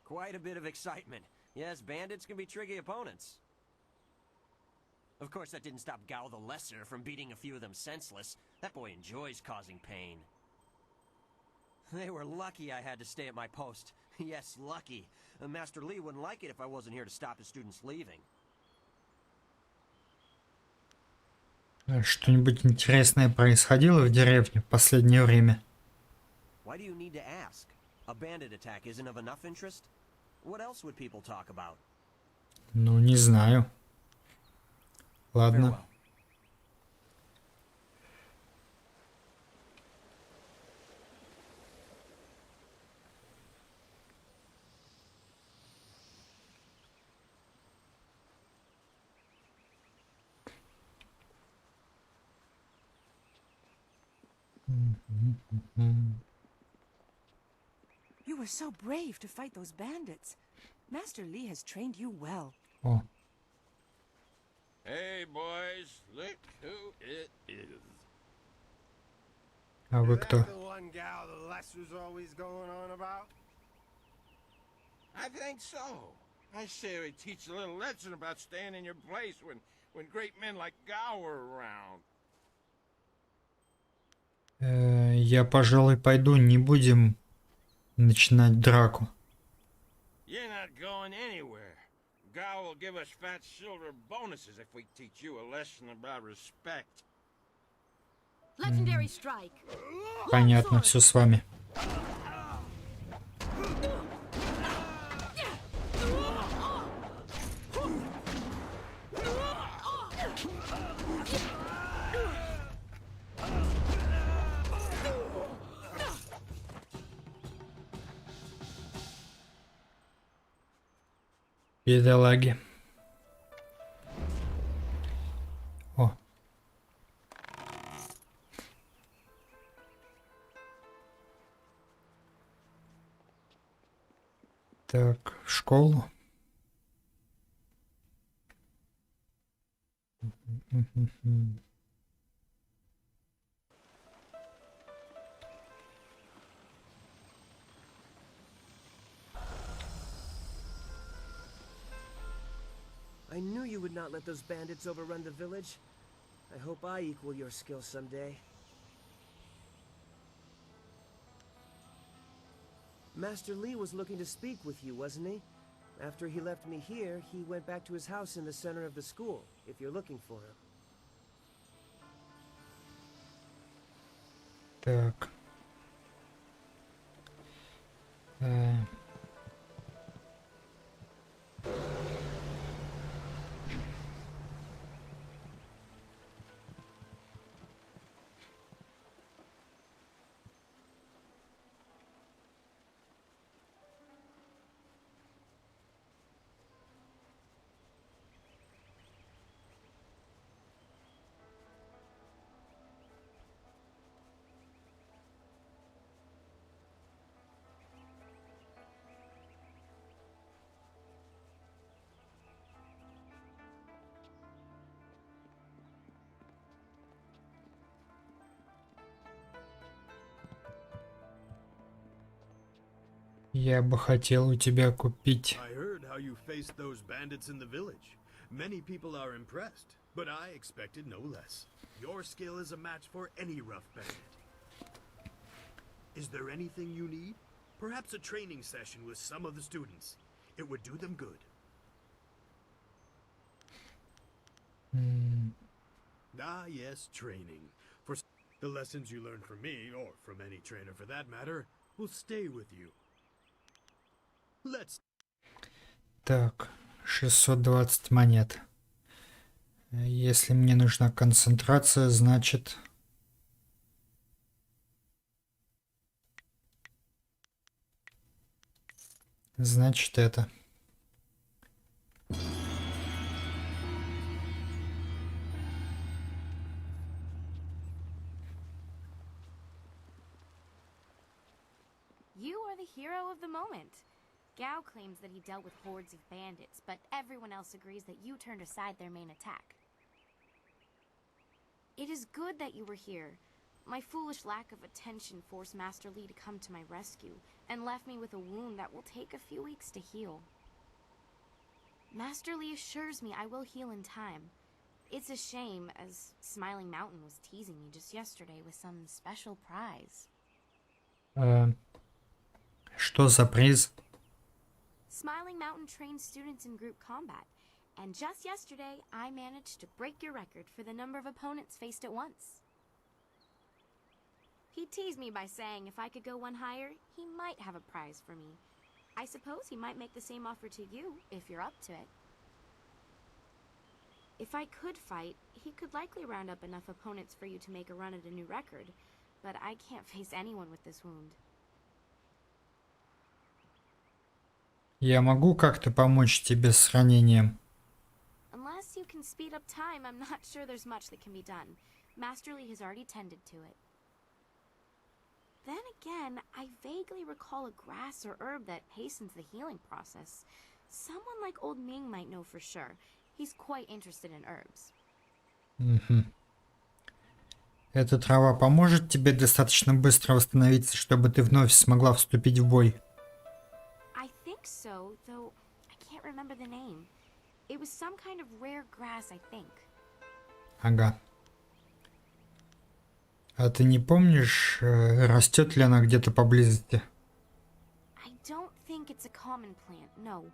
Quite a bit of excitement. Yes, bandits can be tricky opponents. Of course, that didn't stop Gao the Lesser from beating a few of them senseless. That boy enjoys causing pain. They were lucky I had to stay at my post. Yes, lucky. Master Li wouldn't like it if I wasn't here to stop his students leaving. Что-нибудь интересное происходило в деревне в последнее время? Why do you need to ask? A bandit attack isn't of enough interest? What else would people talk about? Ну, не знаю. Ладно. You were so brave to fight those bandits. Master Li has trained you well. О. Hey boys, look who it is. А вы кто? The one gal the Lesser's always going on about? I think so. I say we teach a little lesson about staying in your place when great men like Gao are around. Я, пожалуй, пойду, не будем начинать драку. You're not going anywhere. Gao will give us fat silver bonuses if we teach you a lesson about respect. Legendary strike. Понятно, все с вами. Бедолаги. О. Так, в школу. I knew you would not let those bandits overrun the village. I hope I equal your skill someday. Master Li was looking to speak with you, wasn't he? After he left me here, he went back to his house in the center of the school, if you're looking for him. Так. Я бы хотел у тебя купить. I heard how you faced those bandits in the village. Many people are impressed, but I expected no less. Your skill is a match for any rough bandit. Is there anything you need? Perhaps a training session with some of the students. It would do them good. Ah, yes, training. For the lessons you learn from me, or from any trainer for that matter, will stay with you. Let's... Так, 620 монет. Если мне нужна концентрация, значит... Значит это. You are the hero of the moment. Gao claims that he dealt with hordes of bandits, but everyone else agrees that you turned aside their main attack. It is good that you were here. My foolish lack of attention forced Master Li to come to my rescue, and left me with a wound that will take a few weeks to heal. Master Li assures me I will heal in time. It's a shame, as Smiling Mountain was teasing me just yesterday with some special prize. Что за приз? Smiling Mountain trains students in group combat, and just yesterday I managed to break your record for the number of opponents faced at once. He teased me by saying if I could go one higher, he might have a prize for me. I suppose he might make the same offer to you, if you're up to it. If I could fight, he could likely round up enough opponents for you to make a run at a new record, but I can't face anyone with this wound. Я могу как-то помочь тебе с ранением? Unless you can speed up time, I'm not sure there's much that can be done. Master Li has already tended to it. Then again, I vaguely recall a grass or herb that hastens the healing process. Someone like Old Ming might know for sure. He's quite interested in herbs. Эта трава поможет тебе достаточно быстро восстановиться, чтобы ты вновь смогла вступить в бой? I think so, though I can't remember the name. It was some kind of rare grass, I think. Ага. А ты не помнишь, растет ли она где-то поблизости? I don't think it's a common plant, no.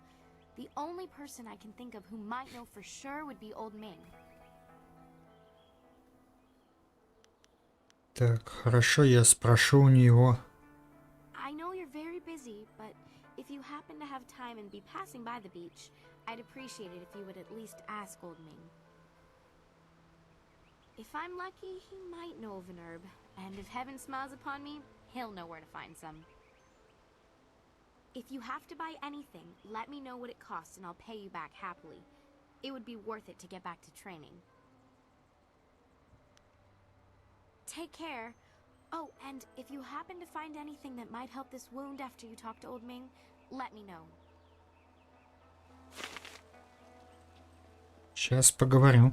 The only person I can think of who might know for sure would be Old Ming. Так, хорошо, я спрошу у него. I know you're very busy, but if you happen to have time and be passing by the beach, I'd appreciate it if you would at least ask Old Ming. If I'm lucky, he might know of an herb, and if heaven smiles upon me, he'll know where to find some. If you have to buy anything, let me know what it costs and I'll pay you back happily. It would be worth it to get back to training. Take care. Oh, and if you happen to find anything that might help this wound after you talk to Old Ming, let me know. Сейчас поговорю.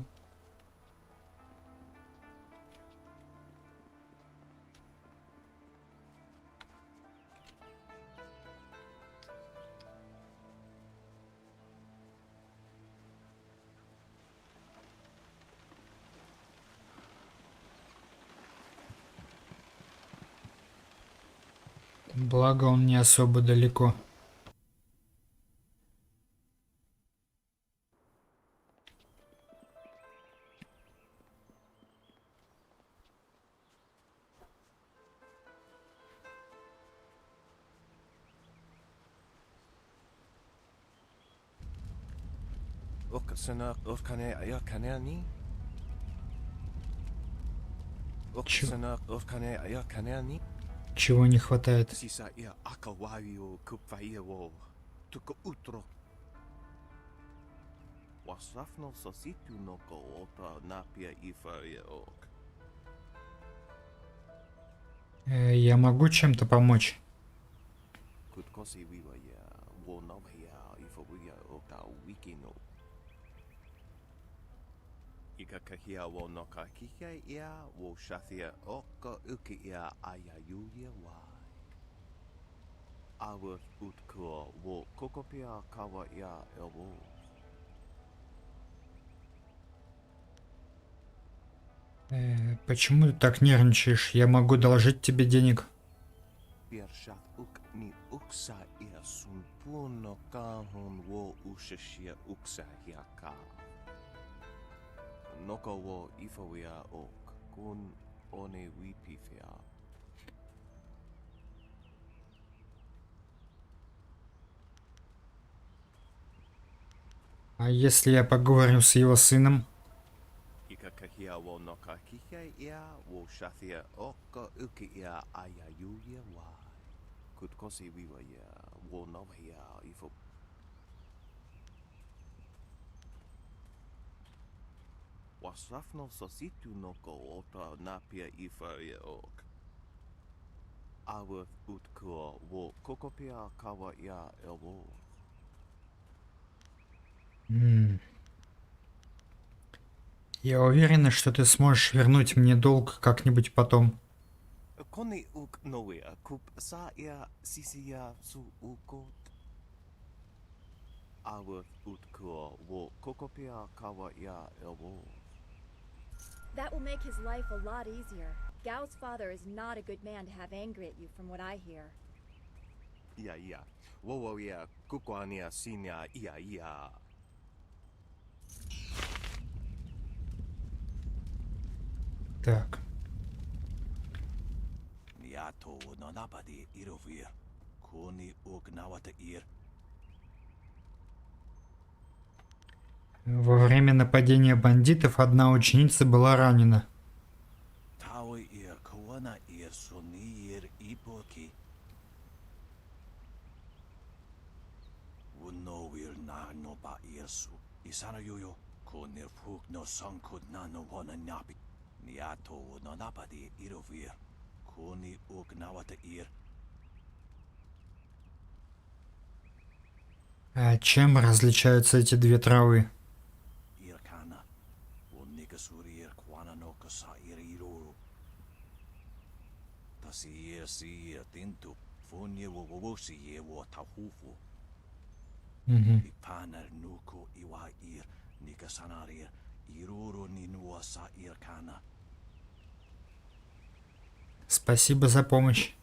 Благо он не особо далеко. Чего не хватает? Я могу чем-то помочь? Почему ты так нервничаешь? Я могу одолжить тебе денег. А если я поговорю с его сыном? Я уверена, что ты сможешь вернуть мне долг как-нибудь потом. That will make his life a lot easier. Gao's father is not a good man to have angry at you, from what I hear. Так. Во время нападения бандитов одна ученица была ранена. А чем различаются эти две травы? Спасибо за помощь.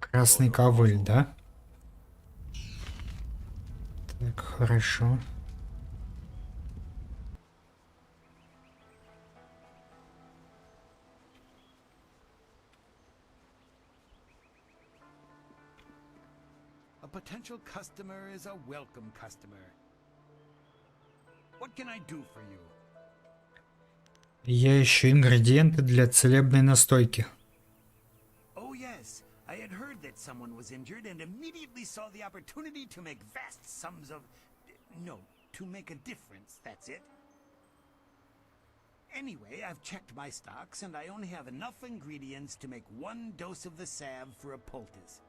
Красный ковыль, да? Так, хорошо. A potential customer is a welcome customer. What can I do for you? Я ищу ингредиенты для целебной настойки. Oh yes, I had heard that someone was injured and immediately saw the opportunity to make vast sums of... No, to make a difference, that's it. Anyway, I've checked my stocks and I only have enough ingredients to make one dose of the salve for a poultice.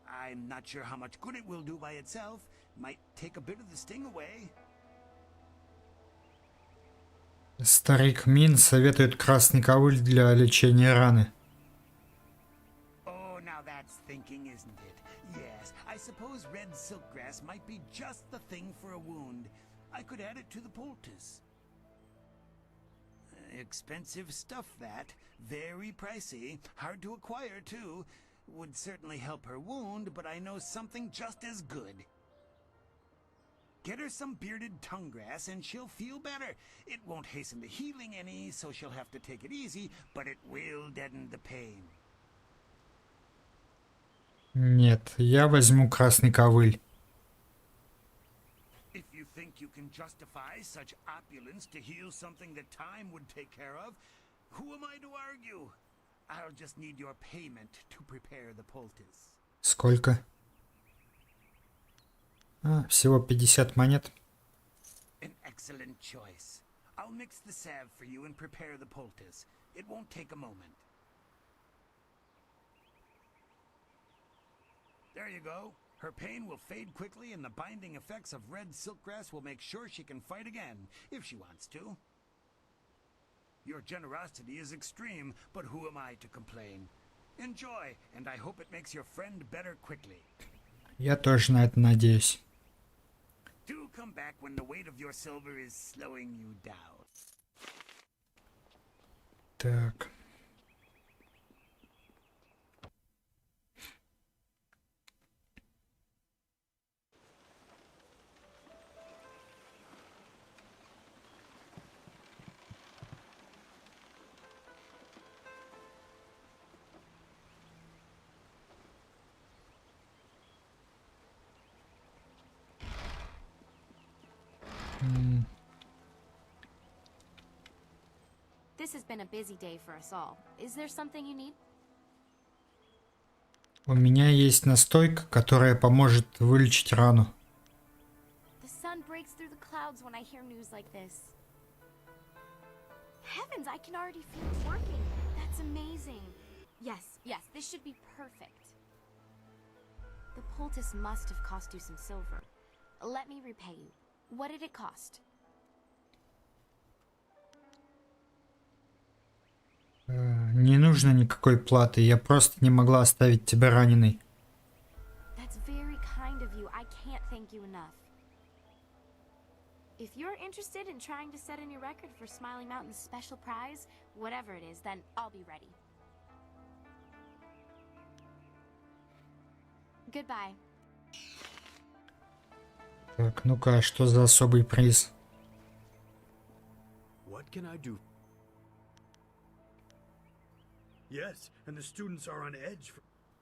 I'm not sure how much good it will do by itself. Might take a bit of the sting away. Старик Мин советует красный ковыль для лечения раны. Oh, now that's thinking, isn't it? Yes, I suppose red silkgrass might be just the thing for a wound. I could add it to the poultice. expensive stuff that. Very pricey. Hard to acquire, too. Would certainly help her wound, but I know something just as good. Get her some bearded tongue grass and she'll feel better. It won't hasten the healing any, so she'll have to take it easy, but it will deaden the pain. Нет, я возьму красный ковыль. If you think you can justify such opulence to heal something that time would take care of, who am I to argue? I'll just need your payment to prepare the poultice. Сколько? Всего 50 монет. An excellent choice. I'll mix the salve for you and prepare the poultice. It won't take a moment. There you go. Her pain will fade quickly and the binding effects of red silkgrass will make sure she can fight again, if she wants to. Your generosity is extreme, but who am I to complain? Enjoy, and I hope it makes your friend better quickly. Я тоже на это надеюсь. Do come back when the weight of your silver is slowing you down. Так. This has been a busy day for us all. Is there something you need? У меня есть настойка, которая поможет вылечить рану. The sun breaks through the clouds when I hear news like this. Heavens, I can already feel it working. That's amazing. Yes, this should be perfect. The poultice must have cost you some silver. Let me repay you. What did it cost? Не нужно никакой платы, я просто не могла оставить тебя раненой. That's very kind of you. I can't thank you enough. If you're interested in trying to set a new record for Smiling Mountain's special prize, whatever it is, then I'll be ready. Goodbye. Так, ну-ка, а что за особый приз? What can I do? Yes, and the students are on edge.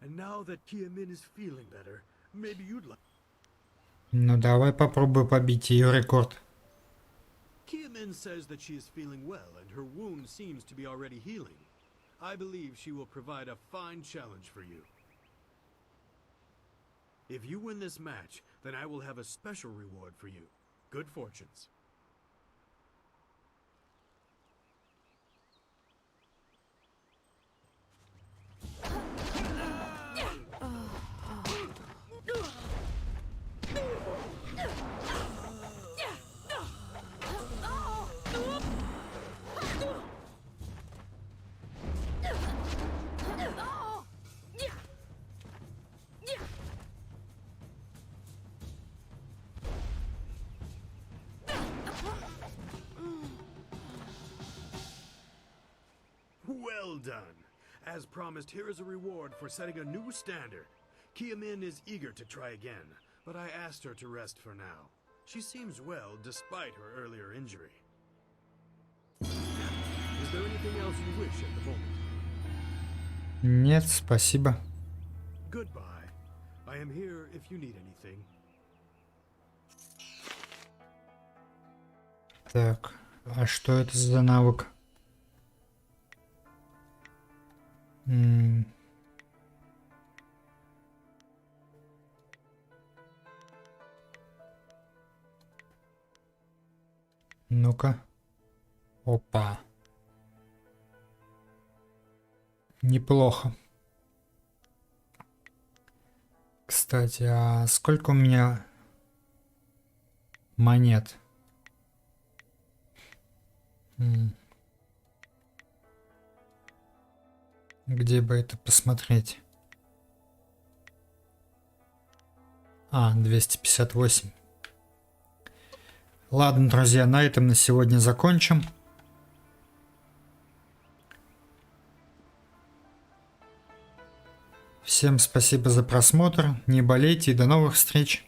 And now that Kia-min is feeling better, maybe you'd like... Ну давай попробую побить ее рекорд. Kia-min says that she is feeling well and her wound seems to be already healing. I believe she will provide a fine challenge for you. If you win this match, then I will have a special reward for you. Good fortunes. Well done. As promised, here is a reward for setting a new standard. Kia-min is eager to try again, but I asked her to rest for now. She seems well despite her earlier injury. Is there anything else you wish at the moment? Нет, спасибо. Goodbye. I am here if you need anything. Так, а что это за навык? Ну-ка. Опа. Неплохо. Кстати, а сколько у меня монет? Где бы это посмотреть? 258. Ладно, друзья, на этом на сегодня закончим. Всем спасибо за просмотр, не болейте и до новых встреч!